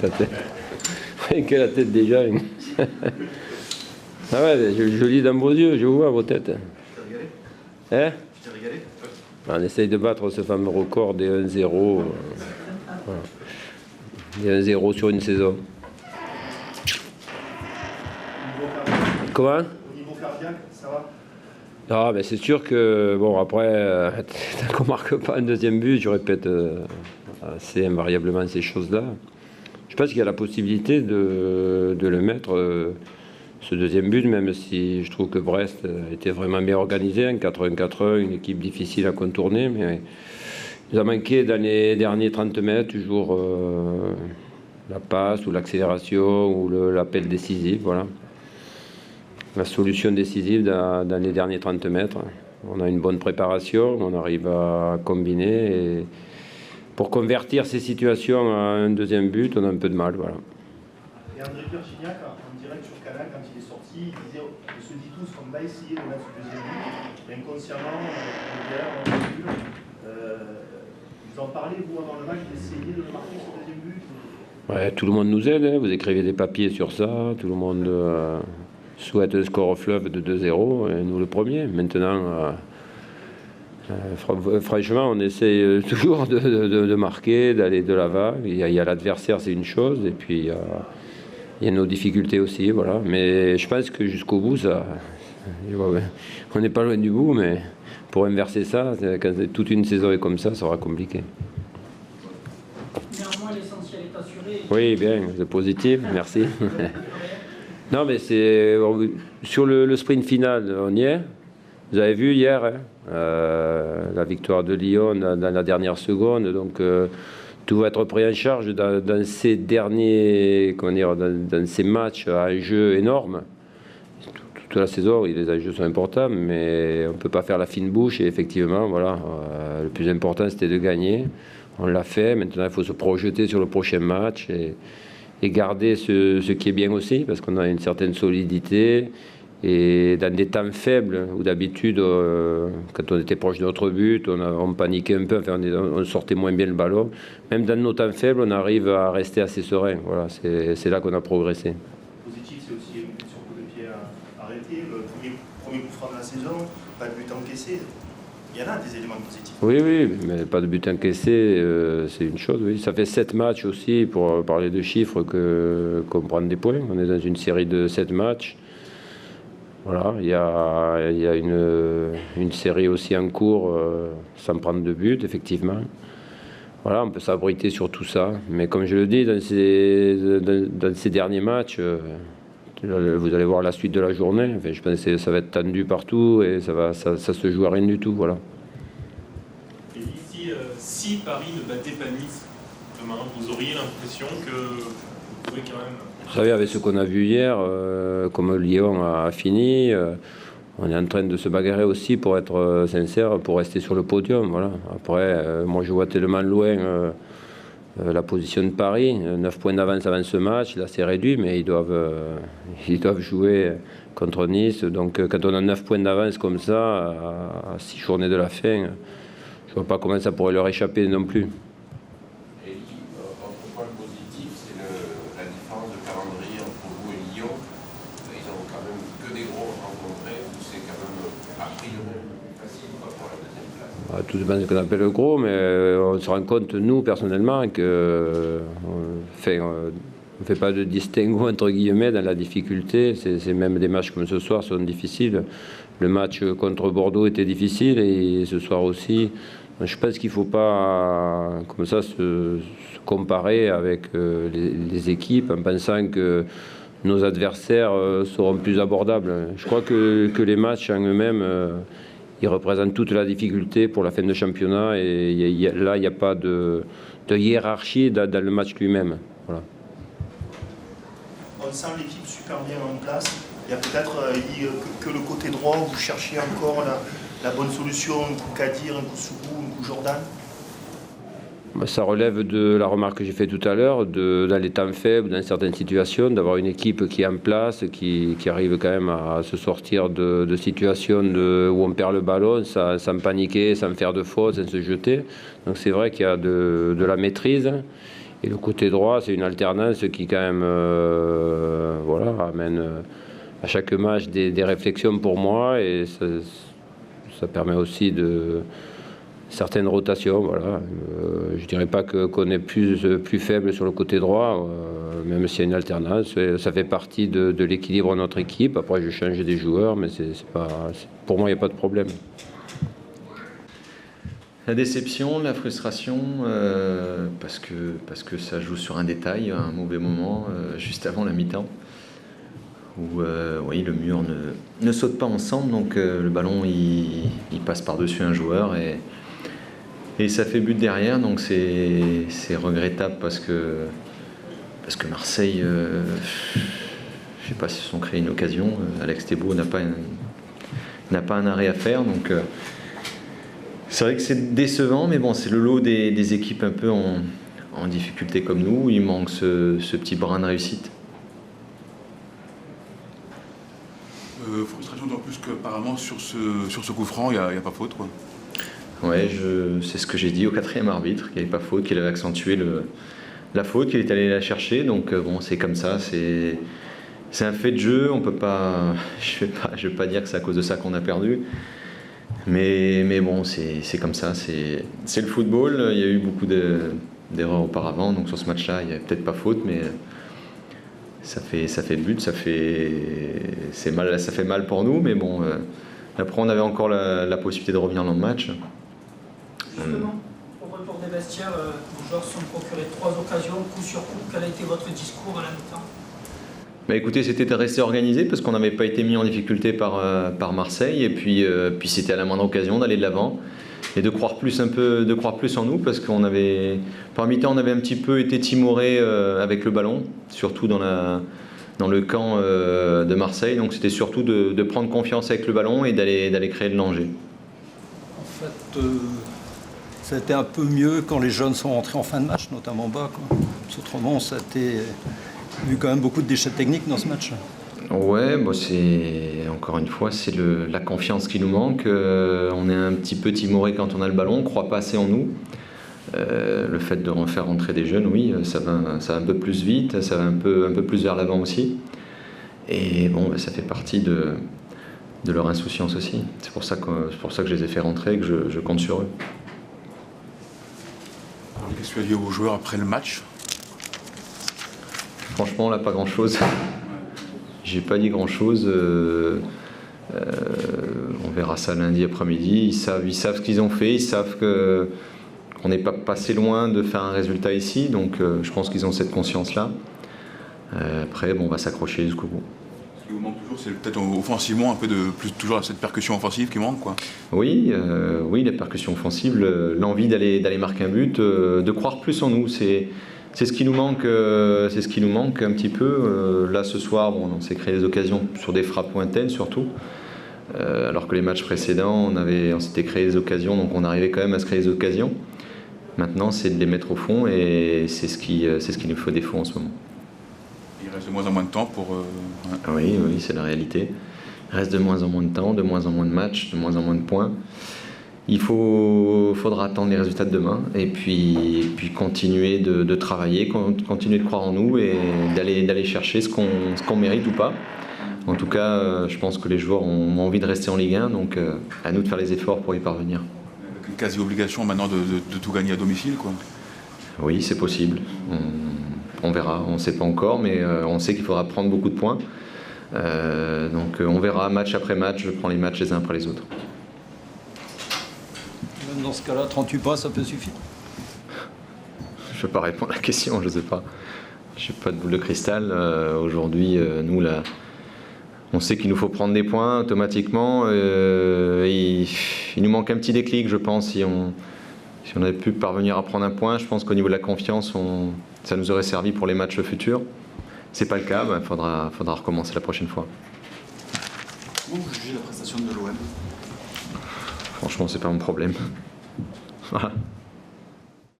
Ta tête. Quelle la tête déjà. Ah ouais, je lis dans vos yeux, je vois vos têtes. Tu t'es régalé? Hein? Tu t'es régalé? On essaye de battre ce fameux record des 1-0. Voilà. Des 1-0 sur une saison. Comment? Au niveau cardiaque, ça va? Ah, ben c'est sûr que, bon, après, tant qu'on marque pas un deuxième but, je répète assez invariablement ces choses-là. Je pense qu'il y a la possibilité de le mettre, ce deuxième but, même si je trouve que Brest était vraiment bien organisé, un 4-1-4-1, une équipe difficile à contourner, mais il a manqué dans les derniers 30 mètres toujours la passe ou l'accélération ou l'appel décisif, voilà. La solution décisive dans les derniers 30 mètres. On a une bonne préparation, on arrive à combiner et pour convertir ces situations à un deuxième but, on a un peu de mal, voilà. Et André Pierre Gignac, en direct sur Canal, quand il est sorti, il disait, on se dit tous qu'on va essayer de mettre ce deuxième but, et inconsciemment, on recule. Vous en parlez, vous, avant le match, d'essayer de marquer ce deuxième but? Ouais, tout le monde nous aide, hein. Vous écrivez des papiers sur ça, tout le monde souhaite un score au fleuve de 2-0, et nous le premier. Maintenant, franchement, on essaie toujours de marquer, d'aller de l'avant. Il y a l'adversaire, c'est une chose, et puis il y a nos difficultés aussi, voilà. Mais je pense que jusqu'au bout, ça, on n'est pas loin du bout, mais pour inverser ça, quand toute une saison est comme ça sera compliqué. Néanmoins, l'essentiel est assuré. Oui, bien, c'est positif, merci. Non, mais c'est sur le sprint final, on y est. Vous avez vu hier hein, la victoire de Lyon dans la dernière seconde, donc tout va être pris en charge dans ces derniers, comment dire, dans ces matchs à enjeux énormes. Toute la saison, les enjeux sont importants, mais on ne peut pas faire la fine bouche. Et effectivement, voilà, le plus important, c'était de gagner. On l'a fait. Maintenant, il faut se projeter sur le prochain match et garder ce qui est bien aussi, parce qu'on a une certaine solidité. Et dans des temps faibles, où d'habitude, quand on était proche de notre but, on paniquait un peu, enfin, on sortait moins bien le ballon. Même dans nos temps faibles, on arrive à rester assez serein. Voilà, c'est là qu'on a progressé. Positif, c'est aussi une but sur coup de pied arrêté, le premier coup franc de la saison, pas de but encaissé. Il y en a des éléments positifs. Oui, mais pas de but encaissé, c'est une chose. Oui. Ça fait 7 matchs aussi, pour parler de chiffres, qu'on prend des points. On est dans une série de 7 matchs. Voilà, il y a une série aussi en cours sans prendre de but, effectivement. Voilà, on peut s'abriter sur tout ça. Mais comme je le dis, dans ces derniers matchs, vous allez voir la suite de la journée. Enfin, je pense que ça va être tendu partout et ça se joue à rien du tout. Voilà. Et si Paris ne battait pas Nice demain, vous auriez l'impression que vous pouvez quand même... Vous savez, avec ce qu'on a vu hier, comme Lyon a fini, on est en train de se bagarrer aussi, pour être sincère, pour rester sur le podium. Voilà. Après, moi je vois tellement loin la position de Paris, 9 points d'avance avant ce match, là c'est réduit, mais ils doivent jouer contre Nice. Donc quand on a 9 points d'avance comme ça, à 6 journées de la fin, je vois pas comment ça pourrait leur échapper non plus. Et votre point positif, c'est la différence de calendrier entre vous et Lyon. Ils ont quand même que des gros rencontrés, c'est quand même a priori facile pour la deuxième place. Tout dépend de ce qu'on appelle le gros, mais on se rend compte, nous, personnellement, que on ne fait pas de distinguo, entre guillemets, dans la difficulté. C'est même des matchs comme ce soir sont difficiles. Le match contre Bordeaux était difficile et ce soir aussi. Je pense qu'il ne faut pas, comme ça, se comparer avec les équipes en pensant que nos adversaires seront plus abordables. Je crois que les matchs en eux-mêmes, ils représentent toute la difficulté pour la fin de championnat. Et là, il n'y a pas de hiérarchie dans le match lui-même. Voilà. On sent l'équipe super bien en place. Il y a peut-être que le côté droit où vous cherchez encore la bonne solution, un coup Kadir, un coup Sougou, un coup Jordan. Ça relève de la remarque que j'ai faite tout à l'heure, dans les temps faibles, dans certaines situations, d'avoir une équipe qui est en place, qui arrive quand même à se sortir de situations où on perd le ballon sans paniquer, sans faire de fautes, sans se jeter. Donc c'est vrai qu'il y a de la maîtrise. Et le côté droit, c'est une alternance qui quand même amène à chaque match des réflexions pour moi. Et ça permet aussi certaines rotations, voilà. Je dirais pas qu'on est plus faible sur le côté droit, même s'il y a une alternance. Ça fait partie de l'équilibre de notre équipe. Après, je change des joueurs, mais pour moi, il n'y a pas de problème. La déception, la frustration, parce que ça joue sur un détail, un mauvais moment, juste avant la mi-temps, où oui, le mur ne saute pas ensemble, donc le ballon il passe par-dessus un joueur et ça fait but derrière, donc c'est regrettable parce que Marseille, je ne sais pas s'ils se sont créés une occasion, Alex Thébault n'a pas un arrêt à faire, donc c'est vrai que c'est décevant, mais bon, c'est le lot des équipes un peu en difficulté comme nous, il manque ce petit brin de réussite. Frustration d'autant plus qu'apparemment sur ce coup franc, il n'y a pas faute, quoi. Ouais, c'est ce que j'ai dit au 4e arbitre, qu'il n'y avait pas faute, qu'il avait accentué la faute, qu'il est allé la chercher. Donc bon, c'est comme ça, c'est un fait de jeu. On peut pas, je vais pas dire que c'est à cause de ça qu'on a perdu. Mais bon, c'est comme ça, c'est le football. Il y a eu beaucoup d'erreurs auparavant, donc sur ce match-là, il n'y avait peut-être pas faute, mais ça fait le but, ça fait mal pour nous, mais bon. Après, on avait encore la possibilité de revenir dans le match. Justement, au retour des vestiaires, les joueurs se sont procurés 3 occasions, coup sur coup. Quel a été votre discours à la mi-temps ? Bah écoutez, c'était de rester organisé parce qu'on n'avait pas été mis en difficulté par Marseille, et puis c'était à la moindre occasion d'aller de l'avant et de croire plus en nous, parce qu'on avait, par mi-temps, on avait un petit peu été timoré avec le ballon, surtout dans le camp de Marseille. Donc c'était surtout de prendre confiance avec le ballon et d'aller créer le danger. En fait, ça a été un peu mieux quand les jeunes sont rentrés en fin de match, notamment bas, quoi. Autrement, ça a été eu quand même beaucoup de déchets techniques dans ce match. Ouais, bon, encore une fois, c'est la confiance qui nous manque. On est un petit peu timoré quand on a le ballon, on ne croit pas assez en nous. Le fait de refaire rentrer des jeunes, oui, ça va un peu plus vite, ça va un peu plus vers l'avant aussi. Et bon, ça fait partie de leur insouciance aussi. C'est pour ça que je les ai fait rentrer, que je compte sur eux. Qu'est-ce que tu as dit aux joueurs après le match ? Franchement, là, pas grand-chose. J'ai pas dit grand-chose. On verra ça lundi après-midi. Ils savent ce qu'ils ont fait. Ils savent qu'on n'est pas passé loin de faire un résultat ici. Donc, je pense qu'ils ont cette conscience-là. Après, bon, on va s'accrocher jusqu'au bout. Ce qui vous manque toujours, c'est peut-être offensivement toujours cette percussion offensive qui manque, quoi. Oui, la percussion offensive, l'envie d'aller marquer un but, de croire plus en nous. C'est ce qui nous manque, un petit peu. Là, ce soir, bon, on s'est créé des occasions sur des frappes lointaines surtout. Alors que les matchs précédents, on s'était créé des occasions, donc on arrivait quand même à se créer des occasions. Maintenant, c'est de les mettre au fond, et c'est ce qui nous fait défaut en ce moment. Il reste de moins en moins de temps pour... Oui, c'est la réalité. Il reste de moins en moins de temps, de moins en moins de matchs, de moins en moins de points. Il faudra attendre les résultats de demain, et puis continuer de travailler, continuer de croire en nous et d'aller chercher ce qu'on mérite ou pas. En tout cas, je pense que les joueurs ont envie de rester en Ligue 1, donc à nous de faire les efforts pour y parvenir. Avec une quasi-obligation maintenant de tout gagner à domicile, quoi. Oui, c'est possible. On verra, on ne sait pas encore, mais on sait qu'il faudra prendre beaucoup de points. Donc on verra match après match, je prends les matchs les uns après les autres. Même dans ce cas-là, 38 points, ça peut suffire. Je ne peux pas répondre à la question, je ne sais pas. Je n'ai pas de boule de cristal. Aujourd'hui, nous, là, on sait qu'il nous faut prendre des points automatiquement. Il nous manque un petit déclic, je pense, si on avait pu parvenir à prendre un point. Je pense qu'au niveau de la confiance, ça nous aurait servi pour les matchs futurs. C'est pas le cas, il faudra recommencer la prochaine fois. Comment vous jugez la prestation de l'OM ? Franchement, c'est pas mon problème. Voilà.